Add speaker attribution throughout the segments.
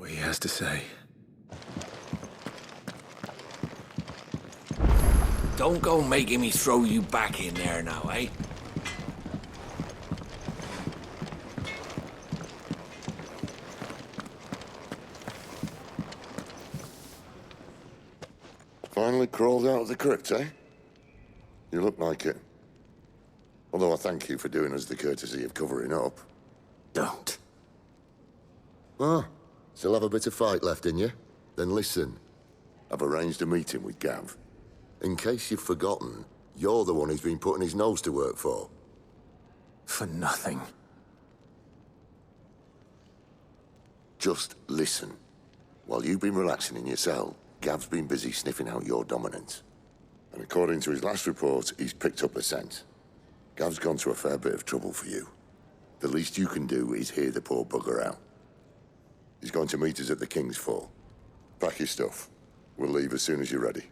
Speaker 1: what he has to say.
Speaker 2: Don't go making me throw you back in there now, eh?
Speaker 3: Finally crawled out of the crypt, eh? You look like it. Although I thank you for doing us the courtesy of covering up.
Speaker 1: Don't.
Speaker 3: Ah, still have a bit of fight left in you? Then listen. I've arranged a meeting with Gav. In case you've forgotten, you're the one he's been putting his nose to work for.
Speaker 1: For nothing.
Speaker 3: Just listen. While you've been relaxing in your cell, Gav's been busy sniffing out your dominance. And according to his last report, he's picked up a scent. Gav's gone to a fair bit of trouble for you. The least you can do is hear the poor bugger out. He's going to meet us at the King's Fall. Pack your stuff. We'll leave as soon as you're ready.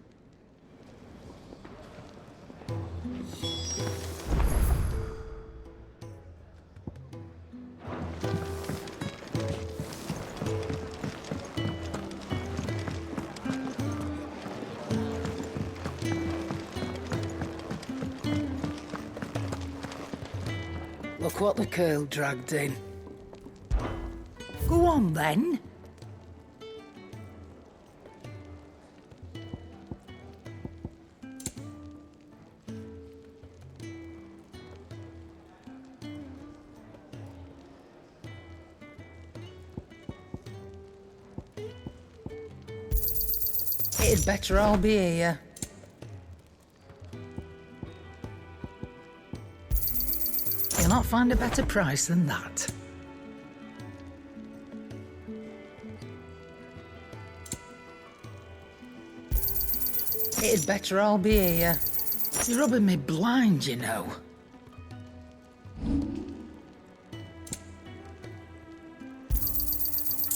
Speaker 4: Look what the curl dragged in. Go on, then. It'd better all be here. You'll not find a better price than that. It'd better all be here. You're rubbing me blind, you know.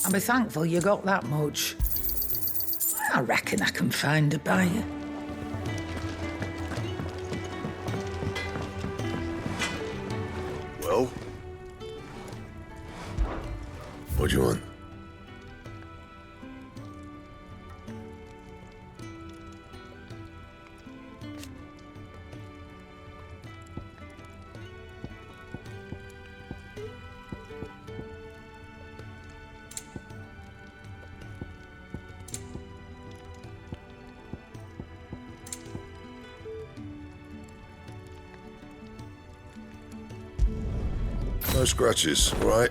Speaker 4: I'll be thankful you got that much. I reckon I can find a buyer.
Speaker 3: Well? What do you want? No scratches, right?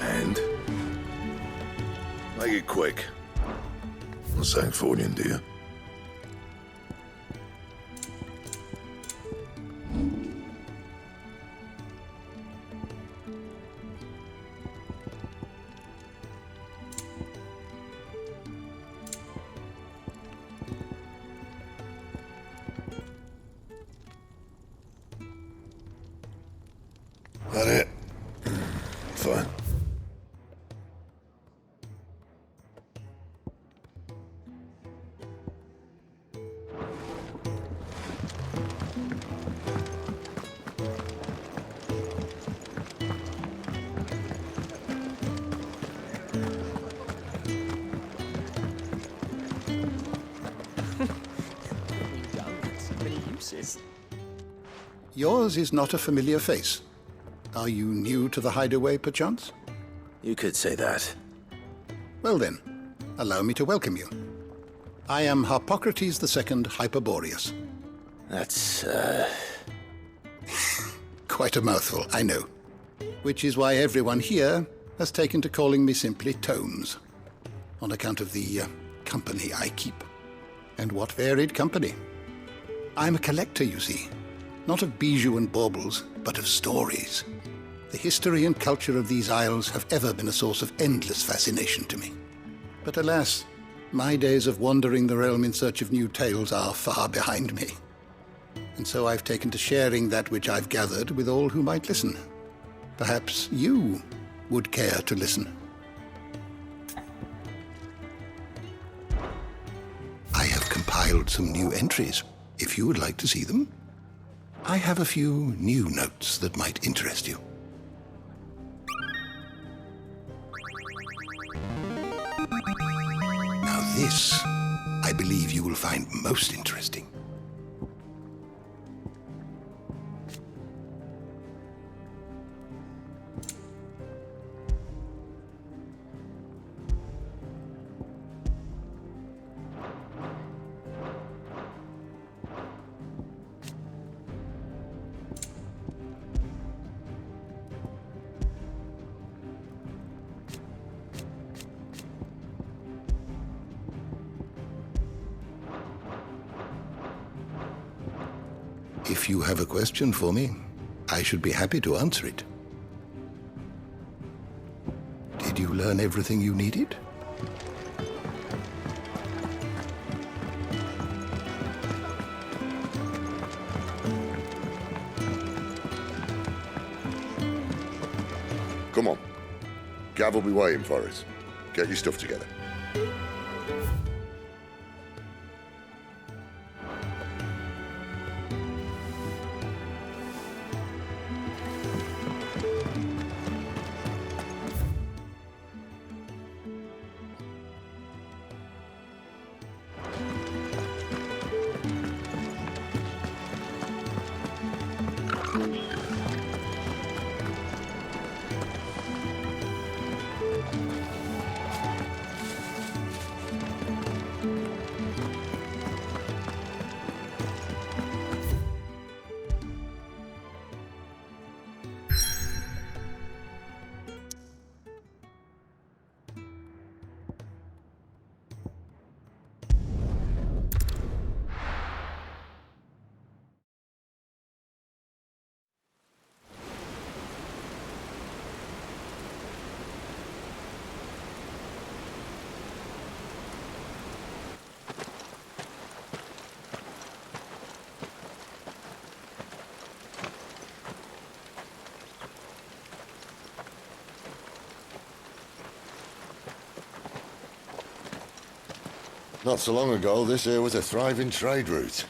Speaker 3: And? Make it quick. I'm saying forwarding, do you? That it? Fine.
Speaker 5: Yours is not a familiar face. Are you new to the hideaway, perchance?
Speaker 1: You could say that.
Speaker 5: Well then, allow me to welcome you. I am Harpocrates II Hyperboreus.
Speaker 1: That's,
Speaker 5: Quite a mouthful, I know. Which is why everyone here has taken to calling me simply Tomes, on account of the company I keep. And what varied company. I'm a collector, you see. Not of bijou and baubles, but of stories. The history and culture of these isles have ever been a source of endless fascination to me. But alas, my days of wandering the realm in search of new tales are far behind me. And so I've taken to sharing that which I've gathered with all who might listen. Perhaps you would care to listen. I have compiled some new entries, if you would like to see them. I have a few new notes that might interest you. This, I believe you will find most interesting. If you have a question for me, I should be happy to answer it. Did you learn everything you needed?
Speaker 3: Come on. Gav will be waiting for us. Get your stuff together. Not so long ago, this here was a thriving trade route.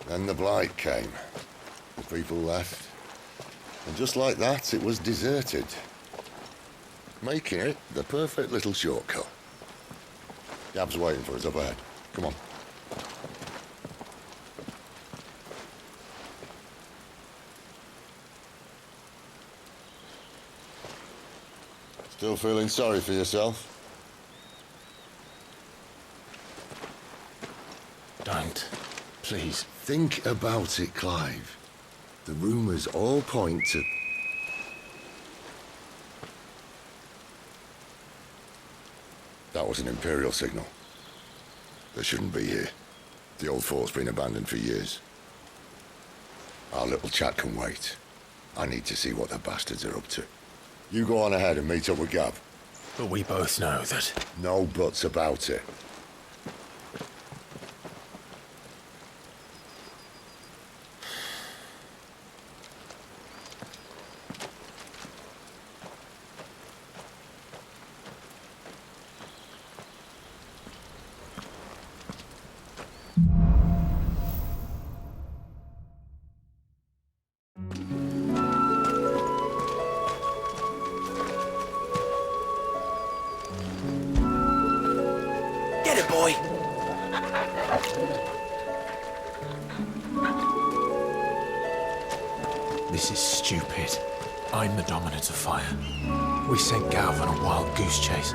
Speaker 3: Then the blight came. The people left. And just like that, it was deserted. Making it the perfect little shortcut. Gab's waiting for us up ahead. Come on. Still feeling sorry for yourself?
Speaker 1: Don't. Please.
Speaker 3: Think about it, Clive. The rumours all point to... That was an Imperial signal. They shouldn't be here. The old fort's been abandoned for years. Our little chat can wait. I need to see what the bastards are up to. You go on ahead and meet up with Gab.
Speaker 1: But we both know that...
Speaker 3: No buts about it.
Speaker 2: Get it, boy!
Speaker 1: This is stupid. I'm the dominant of fire. We sent Gav on a wild goose chase.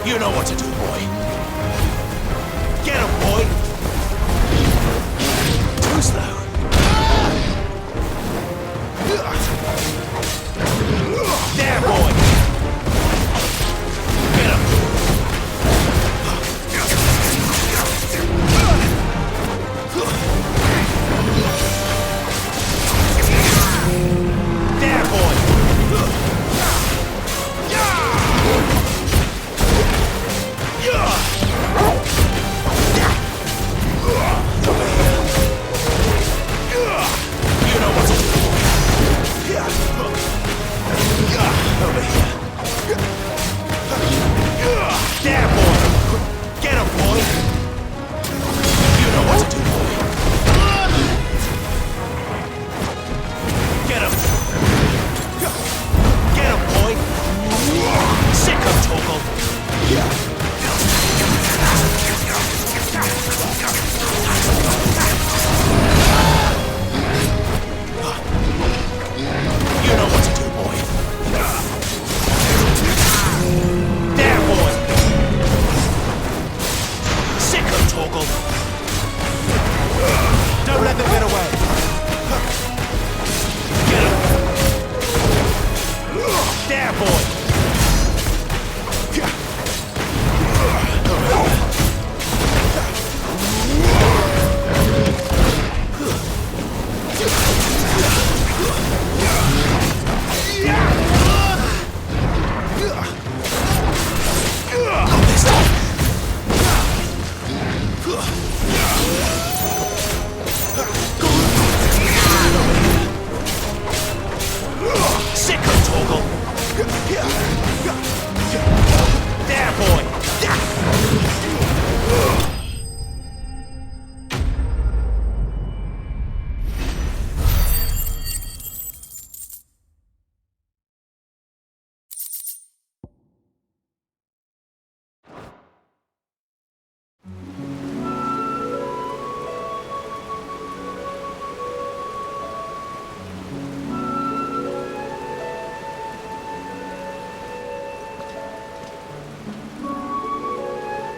Speaker 2: You know what to do, boy. Get him, boy. Too slow. There, boy. Get him. There, boy. You know what to do. Over here. There, boy. Get him, boy. You know what to do, boy. Get him. Get him, boy. Sick of Toggle. You know what to do, boy. There, boy. Sick of Toggle. Don't let them get away. Get him. There, boy. Sick of Toggle. There, boy.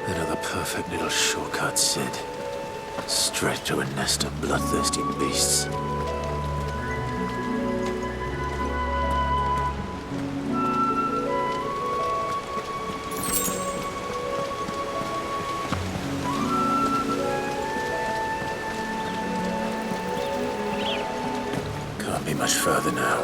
Speaker 1: Another perfect little shortcut, Sid. Straight to a nest of bloodthirsty beasts. Can't be much further now.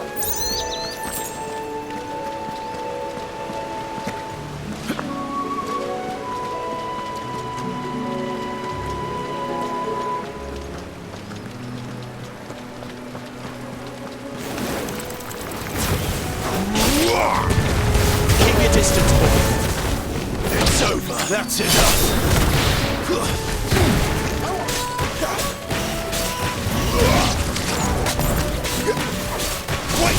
Speaker 2: Keep your distance, boy. It's over. That's enough. Wait.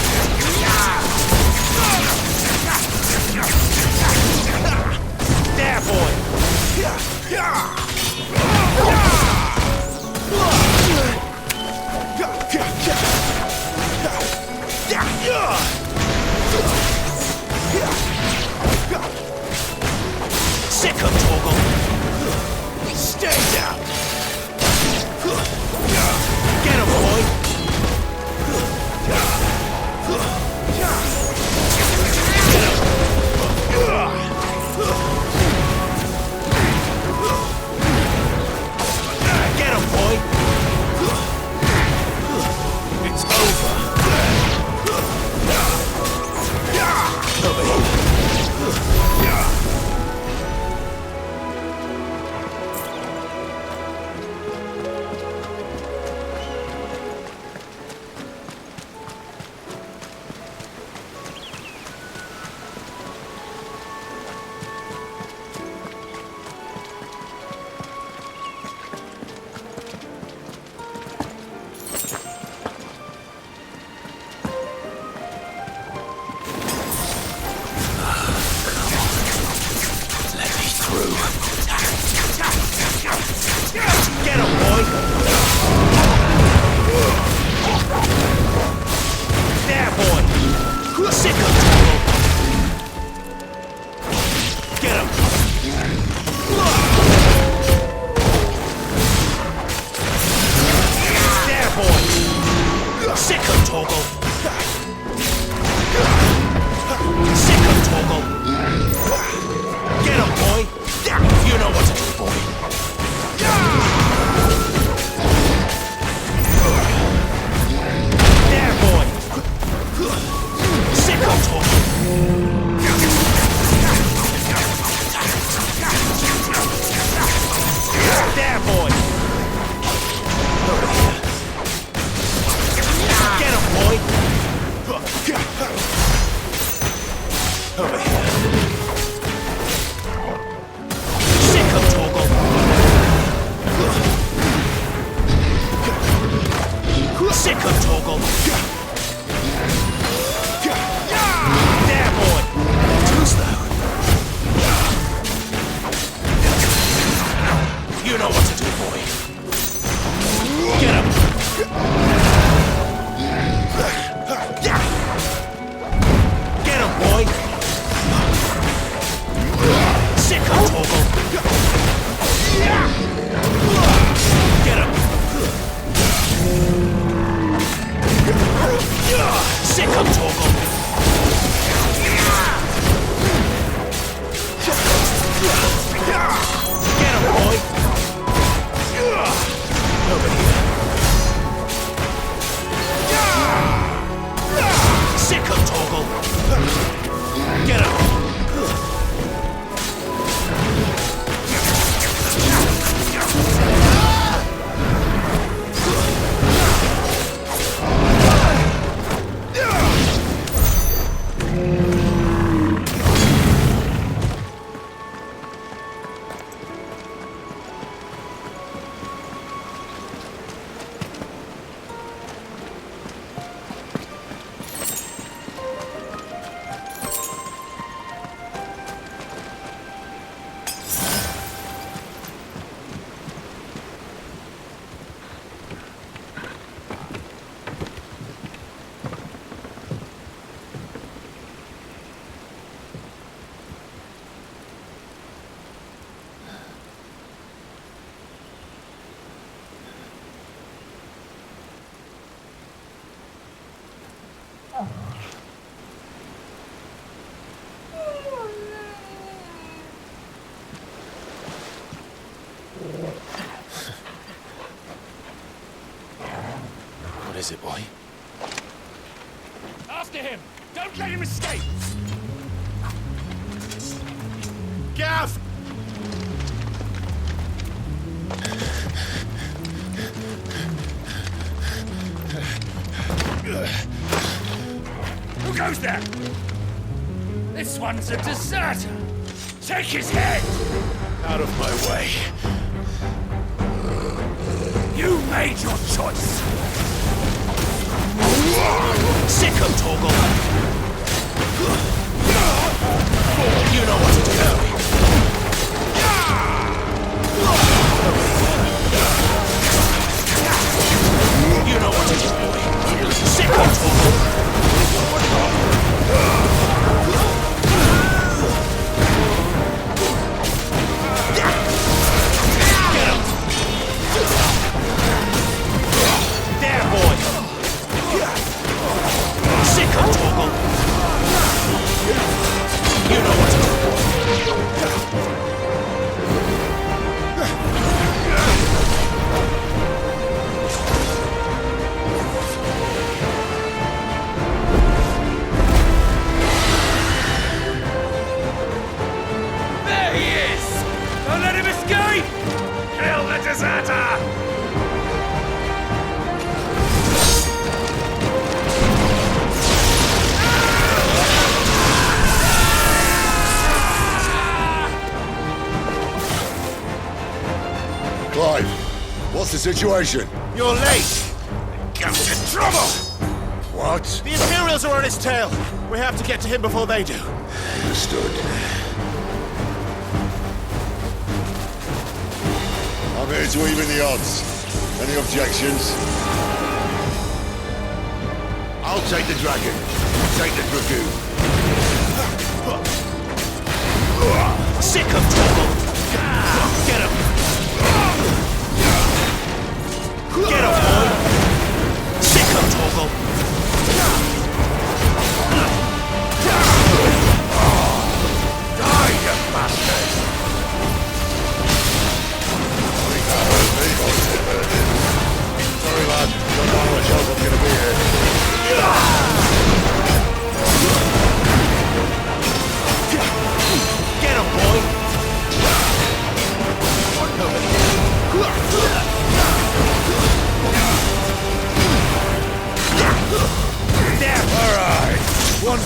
Speaker 2: There, boy. Sick of Toggle. Stay down. Get him, boy. Get him, boy. It's over. Over here. Get him, boy! There, boy! Sick of trouble! Get him! Torgal. Sick of Torgal. Get him, boy. You know what to do, boy. There, boy. Sick of Torgal. There, boy. Get him, boy. Over here. Sick of Torgal. Sick of Torgal. There, boy. Too slow. You know what to do, boy. Get him. Get him, boy. Sick of Torgal. Get him. Sick of Torgal. Get him, boy. Over here. Sick of Torgal. Get him. What is it, boy?
Speaker 6: After him! Don't let him escape! Gav! Who goes there? This one's a deserter! Take his head!
Speaker 2: Out of my way.
Speaker 6: You made your choice!
Speaker 2: Sick of Torgal. You know what to do. You know what to do, boy. Sick of Torgal. Get him. There, boy. Sick of Torgal. You know what to do, boy.
Speaker 6: There he is! Don't let him escape! Kill the deserter!
Speaker 3: Clive, what's the situation?
Speaker 2: You're late. Gamp's in trouble.
Speaker 3: What?
Speaker 2: The Imperials are on his tail. We have to get to him before they do.
Speaker 3: Understood. I'm here to even the odds. Any objections? I'll take the dragon. Take the dragoon.
Speaker 2: Sick of Torgal. Get him. Get him, boy. Sick of Torgal.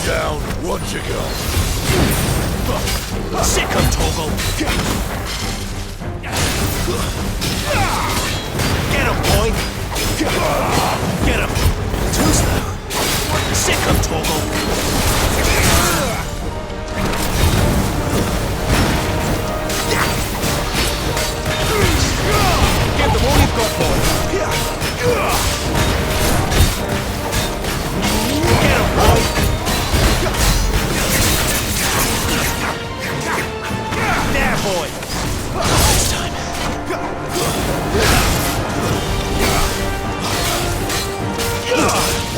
Speaker 3: down, one to go.
Speaker 2: Sick of Toggle! Get him, boy! Get him! Too slow! Sick of Toggle! Give them all you've got, boy! Get him, boy! There, boy! This time.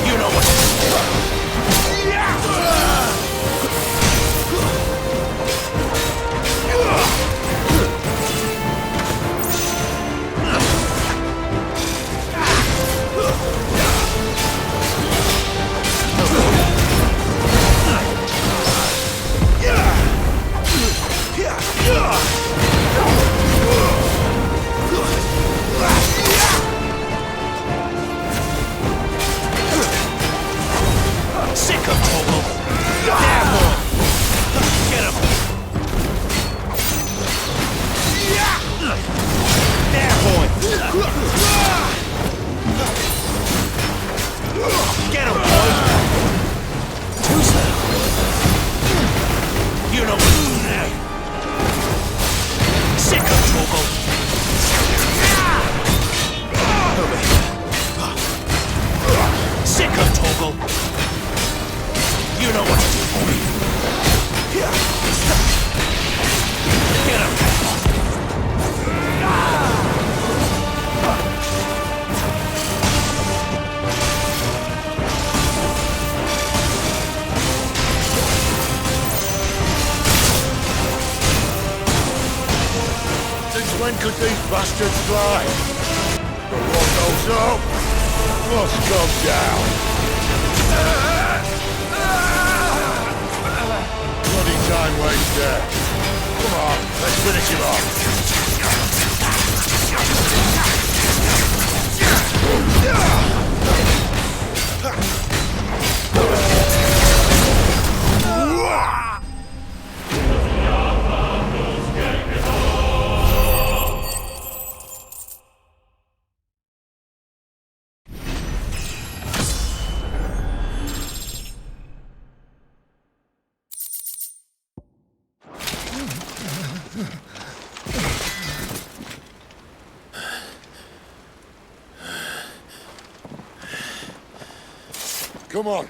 Speaker 2: You know what to Sick of Toggle! There, boy! Get him! There, boy! Get him, boy! Too slow! You know what to do now! Sick of Toggle! Over here! Sick of Toggle! You know what to do, boy. Get him.
Speaker 3: Since when could these bastards fly? The one goes up, must come down. Bloody time waster. Come on, let's finish him off. Come on.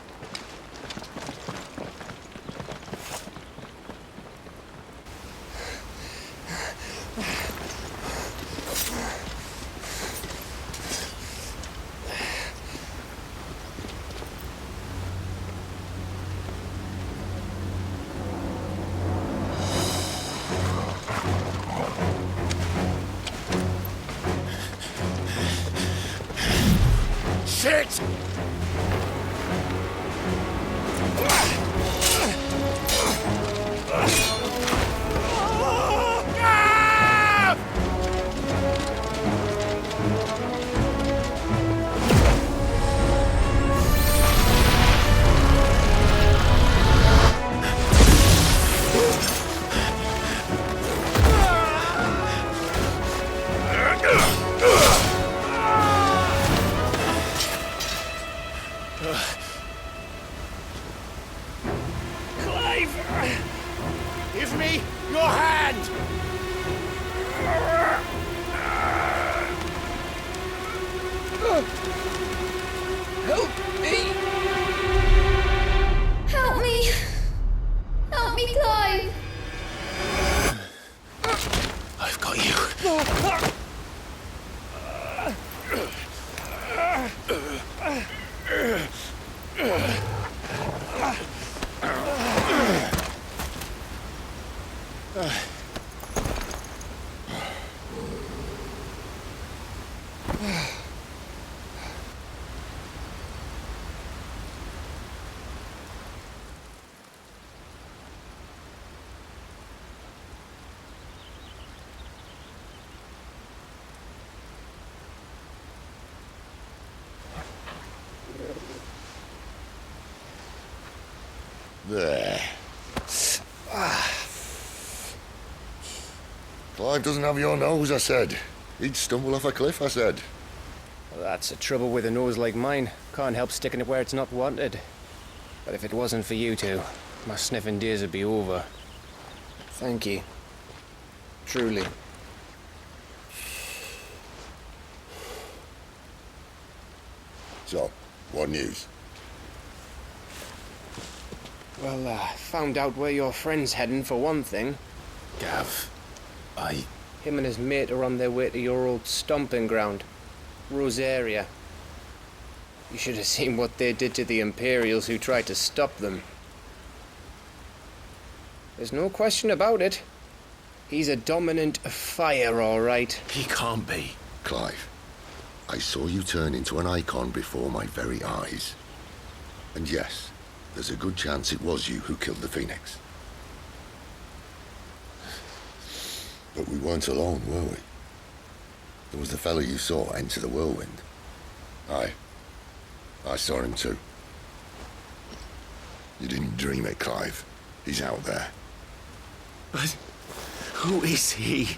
Speaker 3: Shit!
Speaker 2: Give me your hand!
Speaker 7: Help me! Help me! Help me, Clive!
Speaker 2: I've got you.
Speaker 3: There. Clive doesn't have your nose, I said. He'd stumble off a cliff, I said.
Speaker 8: Well, that's the trouble with a nose like mine. Can't help sticking it where it's not wanted. But if it wasn't for you two, my sniffing days would be over. Thank you. Truly.
Speaker 3: So, what news?
Speaker 8: Well, found out where your friend's heading for one thing.
Speaker 1: Gav,
Speaker 8: Him and his mate are on their way to your old stomping ground, Rosaria. You should have seen what they did to the Imperials who tried to stop them. There's no question about it. He's a dominant fire, all right.
Speaker 1: he can't be.
Speaker 3: Clive, I saw you turn into an icon before my very eyes. And yes, there's a good chance it was you who killed the Phoenix. But we weren't alone, were we? There was the fellow you saw enter the whirlwind. I saw him too. You didn't dream it, Clive. He's out there.
Speaker 1: But who is he?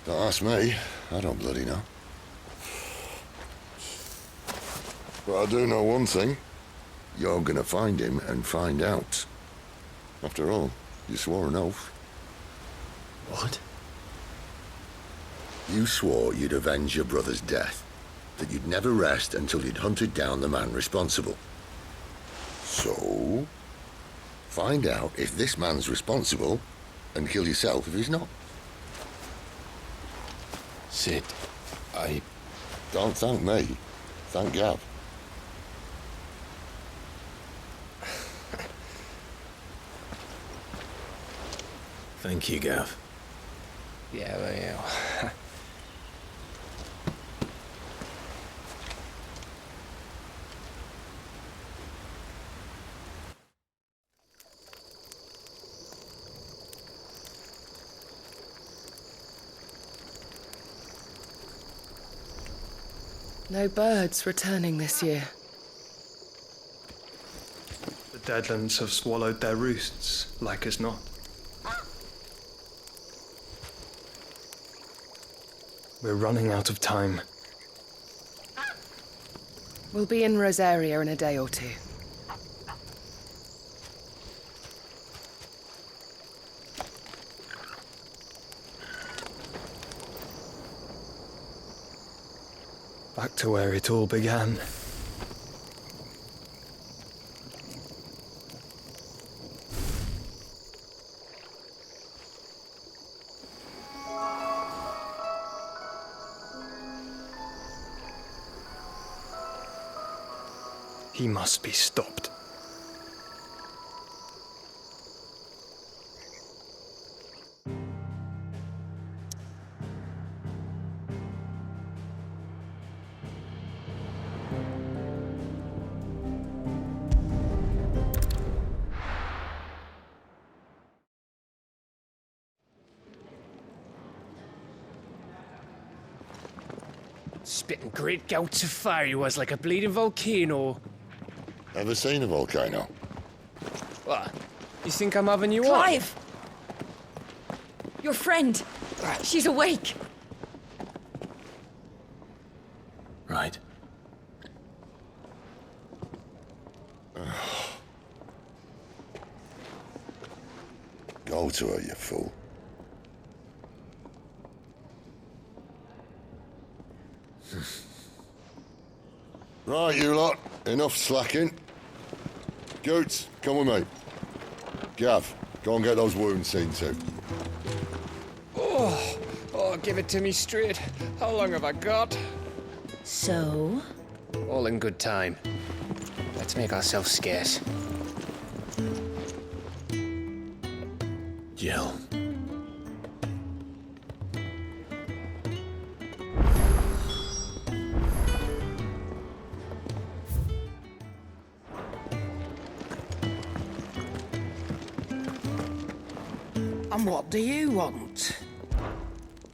Speaker 3: Don't ask me. I don't bloody know. But I do know one thing. You're gonna find him and find out. After all, you swore an oath.
Speaker 1: What?
Speaker 3: You swore you'd avenge your brother's death, that you'd never rest until you'd hunted down the man responsible. So, find out if this man's responsible, and kill yourself if he's not.
Speaker 1: Sid,
Speaker 3: Don't thank me. Thank Gav.
Speaker 1: Thank you, Gav.
Speaker 8: Yeah, well, yeah.
Speaker 9: No birds returning this year.
Speaker 10: The Deadlands have swallowed their roosts, like as not. We're running out of time.
Speaker 9: We'll be in Rosaria in a day or two.
Speaker 10: Back to where it all began. He must be stopped.
Speaker 8: Spitting great gouts of fire he was, like a bleeding volcano.
Speaker 3: Ever seen a volcano?
Speaker 8: What? You think I'm having you
Speaker 7: Clive! Your friend! She's awake!
Speaker 1: Right.
Speaker 3: Go to her, you fool. Right, you lot. Enough slacking. Goots, come with me. Gav, go and get those wounds seen to.
Speaker 8: Oh, give it to me straight. How long have I got?
Speaker 7: So?
Speaker 8: All in good time. Let's make ourselves scarce.
Speaker 1: JIL.
Speaker 4: And what do you want?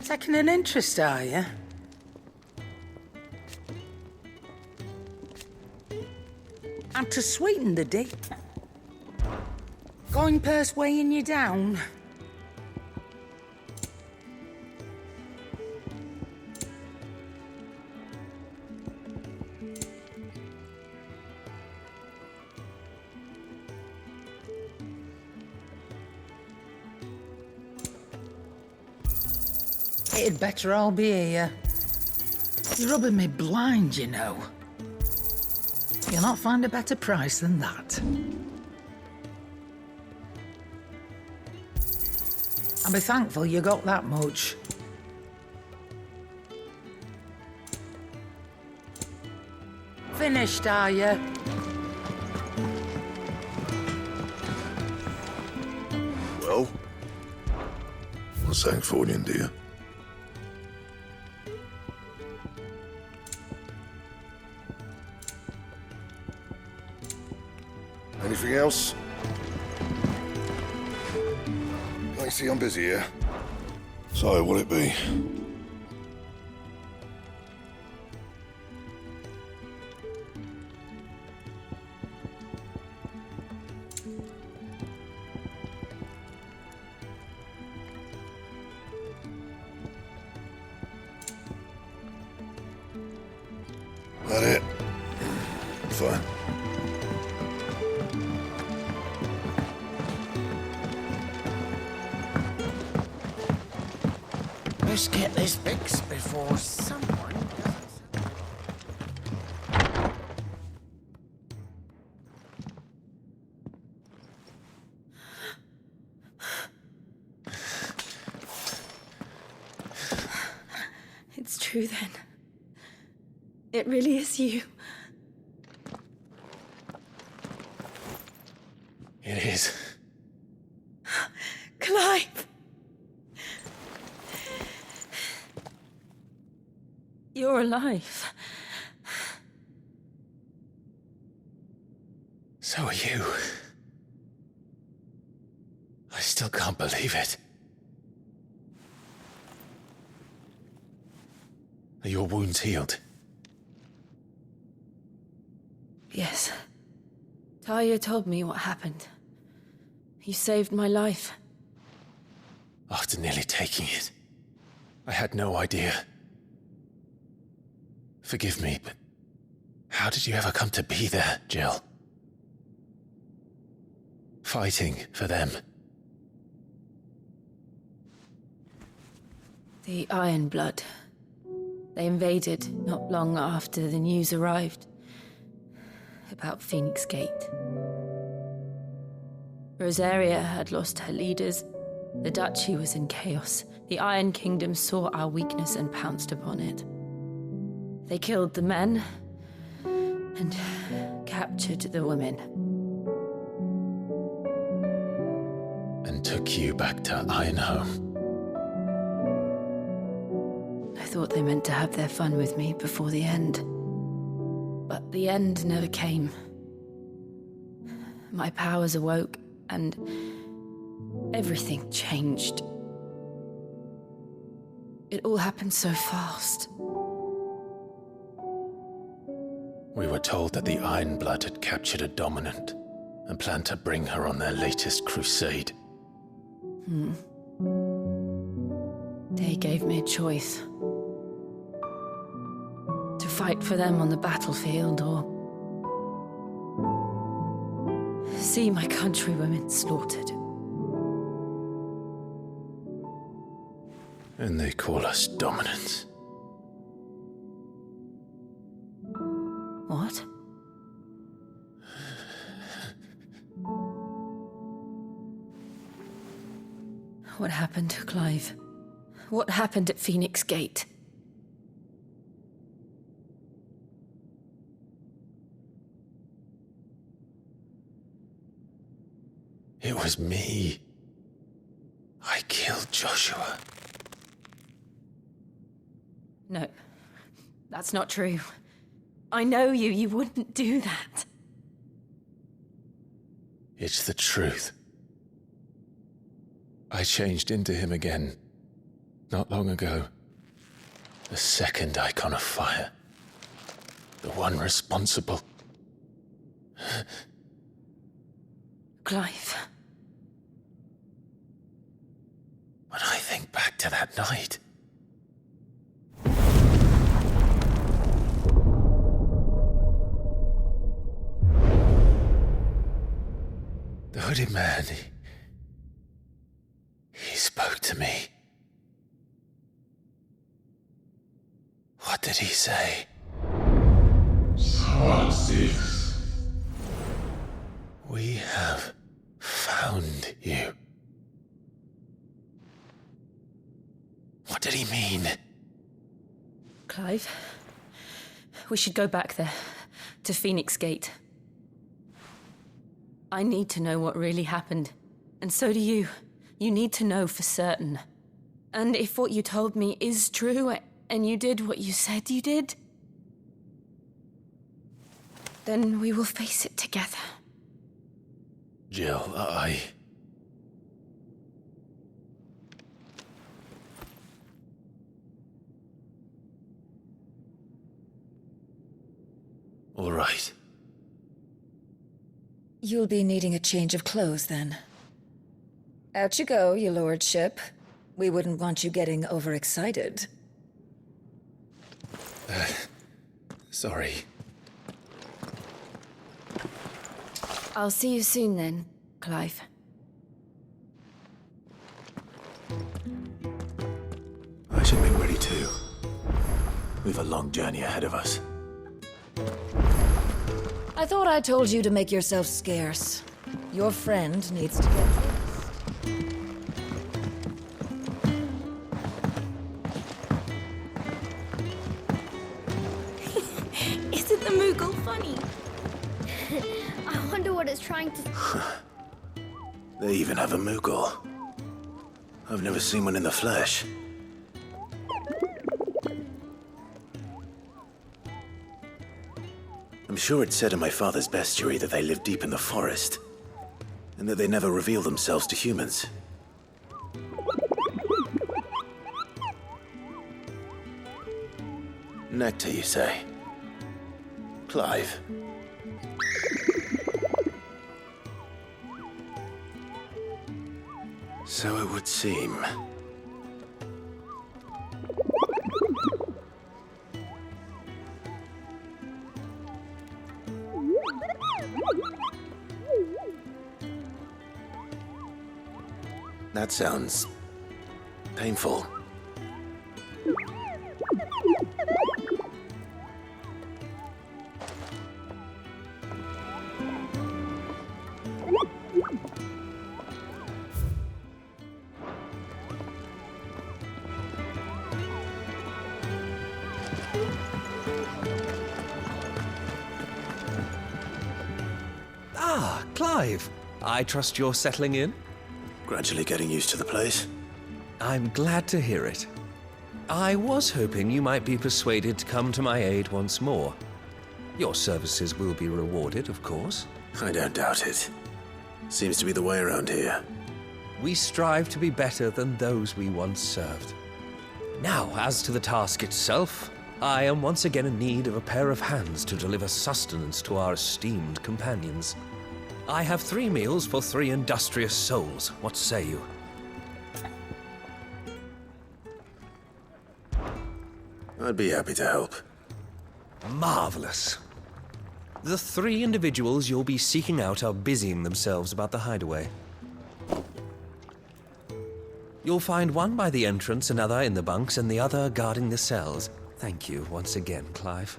Speaker 4: Taking an interest, are you? And to sweeten the deal, Coin purse weighing you down? It'd better all be here. You're rubbing me blind, you know. You'll not find a better price than that. I'll be thankful you got that much. Finished, are you?
Speaker 3: Well, what's that for you, dear? Anything else? I see I'm busy here. So, what'll it be? That it? Fine.
Speaker 4: Let's get this fixed before someone does.
Speaker 7: It's true then. It really is you.
Speaker 1: It is.
Speaker 7: Clive! You're alive.
Speaker 1: So are you. I still can't believe it. Are your wounds healed?
Speaker 7: Yes. Talia told me what happened. You saved my life.
Speaker 1: After nearly taking it, I had no idea. Forgive me, but how did you ever come to be there, JIL? Fighting for them.
Speaker 7: The Iron Blood. They invaded not long after the news arrived about Phoenix Gate. Rosaria had lost her leaders. The Duchy was in chaos. The Iron Kingdom saw our weakness and pounced upon it. They killed the men and captured the women.
Speaker 1: And took you back to Ironhome.
Speaker 7: I thought they meant to have their fun with me before the end. But the end never came. My powers awoke, and everything changed. It all happened so fast.
Speaker 1: We were told that the Iron Blood had captured a dominant and planned to bring her on their latest crusade.
Speaker 7: They gave me a choice. To fight for them on the battlefield or see my countrywomen slaughtered.
Speaker 1: And they call us dominants.
Speaker 7: What? What happened to Clive? What happened at Phoenix Gate?
Speaker 1: It was me. I killed Joshua.
Speaker 7: No, that's not true. I know you. You wouldn't do that.
Speaker 1: It's the truth. I changed into him again, not long ago. The second icon of fire. The one responsible.
Speaker 7: Clive,
Speaker 1: back to that night. The hooded man, he spoke to me. What did he say?
Speaker 11: 6.
Speaker 1: We have found you. What did he mean?
Speaker 7: Clive, we should go back there, to Phoenix Gate. I need to know what really happened. And so do you. You need to know for certain. And if what you told me is true, and you did what you said you did, then we will face it together.
Speaker 1: Jill, All right.
Speaker 12: You'll be needing a change of clothes, then. Out you go, your lordship. We wouldn't want you getting overexcited.
Speaker 1: Sorry.
Speaker 7: I'll see you soon then, Clive.
Speaker 1: I should be ready too. We've a long journey ahead of us.
Speaker 12: I thought I told you to make yourself scarce. Your friend needs to get dressed.
Speaker 7: Isn't the Moogle funny?
Speaker 11: I wonder what it's trying to...
Speaker 1: They even have a Moogle. I've never seen one in the flesh. I'm sure it said in my father's bestiary that they live deep in the forest, and that they never reveal themselves to humans. Nectar, you say? Clive. So it would seem. That sounds painful.
Speaker 13: Ah, Clive. I trust you're settling in?
Speaker 1: Gradually getting used to the place.
Speaker 13: I'm glad to hear it. I was hoping you might be persuaded to come to my aid once more. Your services will be rewarded, of course.
Speaker 1: I don't doubt it. Seems to be the way around here.
Speaker 13: We strive to be better than those we once served. Now, as to the task itself, I am once again in need of a pair of hands to deliver sustenance to our esteemed companions. I have 3 meals for 3 industrious souls. What say you?
Speaker 1: I'd be happy to help.
Speaker 13: Marvelous. The 3 individuals you'll be seeking out are busying themselves about the hideaway. You'll find one by the entrance, another in the bunks, and the other guarding the cells. Thank you once again, Clive.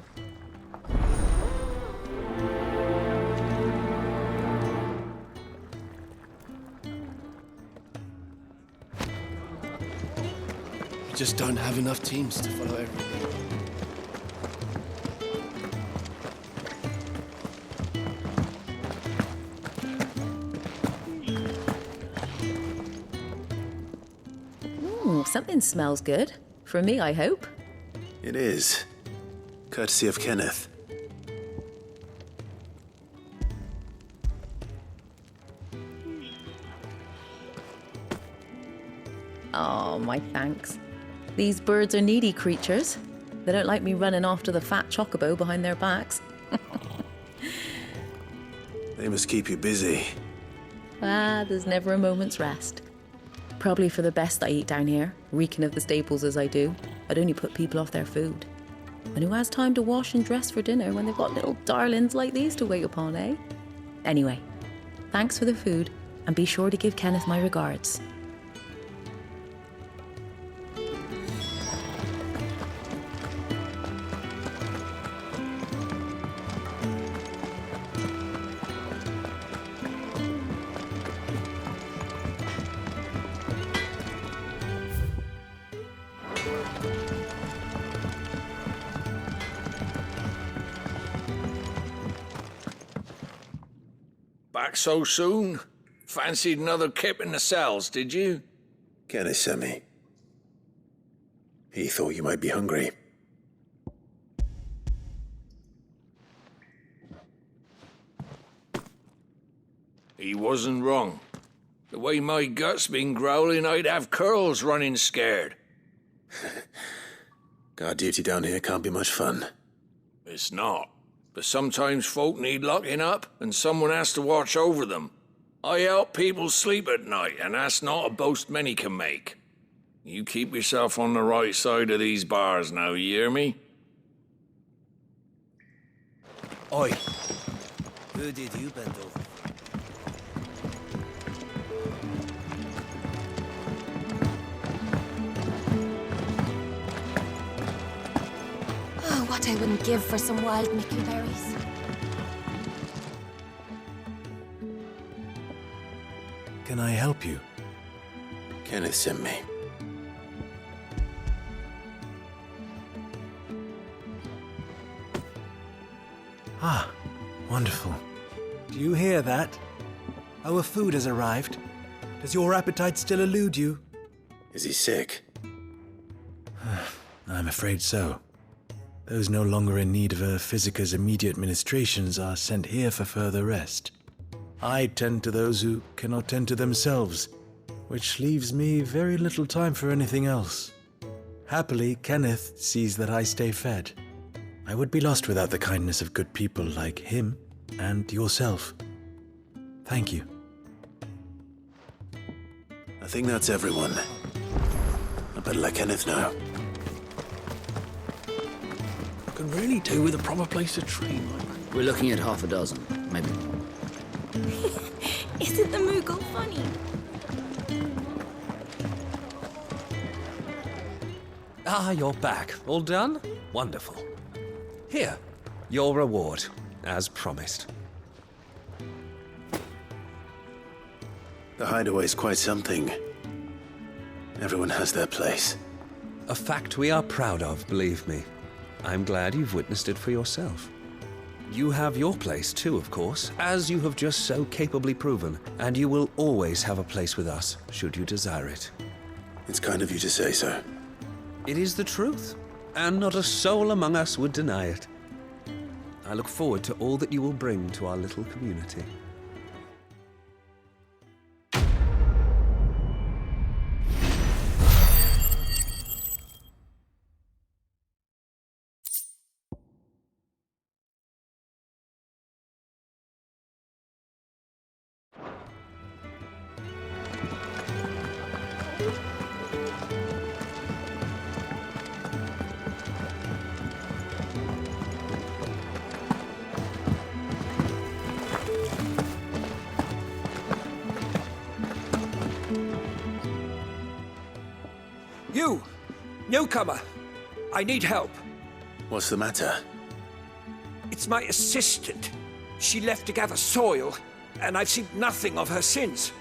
Speaker 2: We just don't have enough teams to follow everything.
Speaker 12: Something smells good. For me, I hope.
Speaker 1: It is. Courtesy of Kenneth.
Speaker 12: Oh, my thanks. These birds are needy creatures. They don't like me running after the fat chocobo behind their backs.
Speaker 1: They must keep you busy.
Speaker 12: Ah, there's never a moment's rest.
Speaker 7: Probably for the best I eat down here, reeking of the staples as I do. I'd only put people off their food. And who has time to wash and dress for dinner when they've got little darlings like these to wait upon, eh? Anyway, thanks for the food, and be sure to give Kenneth my regards.
Speaker 14: Back so soon? Fancied another kip in the cells, did you?
Speaker 1: Kenneth sent me. He thought you might be hungry.
Speaker 14: He wasn't wrong. The way my gut's been growling, I'd have curls running scared.
Speaker 1: Guard duty down here can't be much fun.
Speaker 14: It's not. But sometimes folk need locking up, and someone has to watch over them. I help people sleep at night, and that's not a boast many can make. You keep yourself on the right side of these bars now, you hear me?
Speaker 2: Oi. Who did you bend over?
Speaker 15: Oh, what I wouldn't give for some wild Mickey berries.
Speaker 1: Can I help you? Kenneth sent me.
Speaker 16: Ah, wonderful. Do you hear that? Our food has arrived. Does your appetite still elude you?
Speaker 1: Is he sick?
Speaker 16: I'm afraid so. Those no longer in need of a Physica's immediate ministrations are sent here for further rest. I tend to those who cannot tend to themselves, which leaves me very little time for anything else. Happily, Kenneth sees that I stay fed. I would be lost without the kindness of good people like him and yourself. Thank you.
Speaker 1: I think that's everyone. I better let Kenneth know.
Speaker 14: Could really do with a proper place to train.
Speaker 17: We're looking at half a dozen, maybe more.
Speaker 15: Isn't the Moogle funny?
Speaker 13: Ah, you're back. All done? Wonderful. Here, your reward, as promised.
Speaker 1: The hideaway's quite something. Everyone has their place.
Speaker 13: A fact we are proud of, believe me. I'm glad you've witnessed it for yourself. You have your place too, of course, as you have just so capably proven, and you will always have a place with us, should you desire it.
Speaker 1: It's kind of you to say so.
Speaker 13: It is the truth, and not a soul among us would deny it. I look forward to all that you will bring to our little community.
Speaker 6: You! Newcomer! I need help.
Speaker 1: What's the matter?
Speaker 6: It's my assistant. She left to gather soil, and I've seen nothing of her since.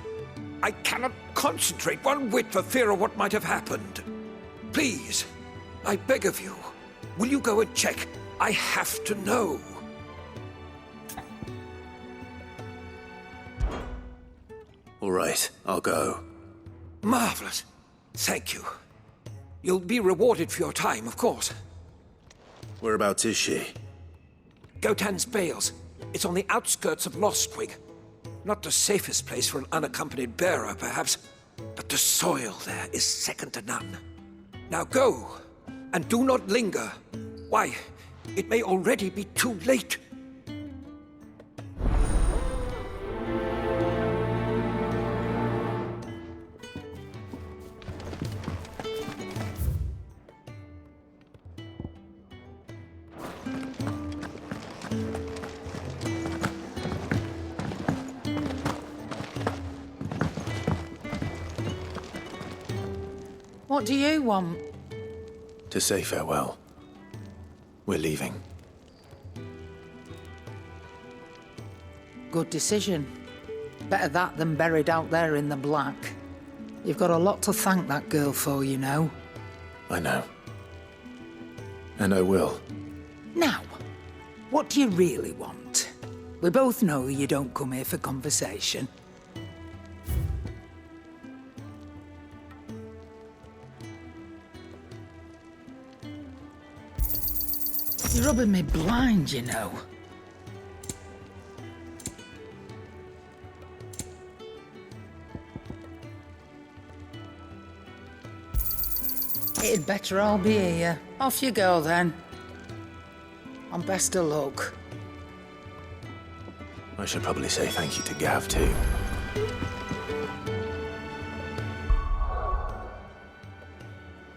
Speaker 6: I cannot concentrate one whit for fear of what might have happened. Please, I beg of you, will you go and check? I have to know.
Speaker 1: All right, I'll go.
Speaker 6: Marvelous. Thank you. You'll be rewarded for your time, of course.
Speaker 1: Whereabouts is she?
Speaker 6: Gotan's Bales. It's on the outskirts of Lostwig. Not the safest place for an unaccompanied bearer, perhaps, but the soil there is second to none. Now go, and do not linger. Why, it may already be too late.
Speaker 4: What do you want?
Speaker 1: To say farewell. We're leaving.
Speaker 4: Good decision. Better that than buried out there in the black. You've got a lot to thank that girl for, you know.
Speaker 1: I know. And I will.
Speaker 4: Now, what do you really want? We both know you don't come here for conversation. You're rubbing me blind, you know. It'd better all be here. Off you go, then. And best of luck.
Speaker 1: I should probably say thank you to Gav, too.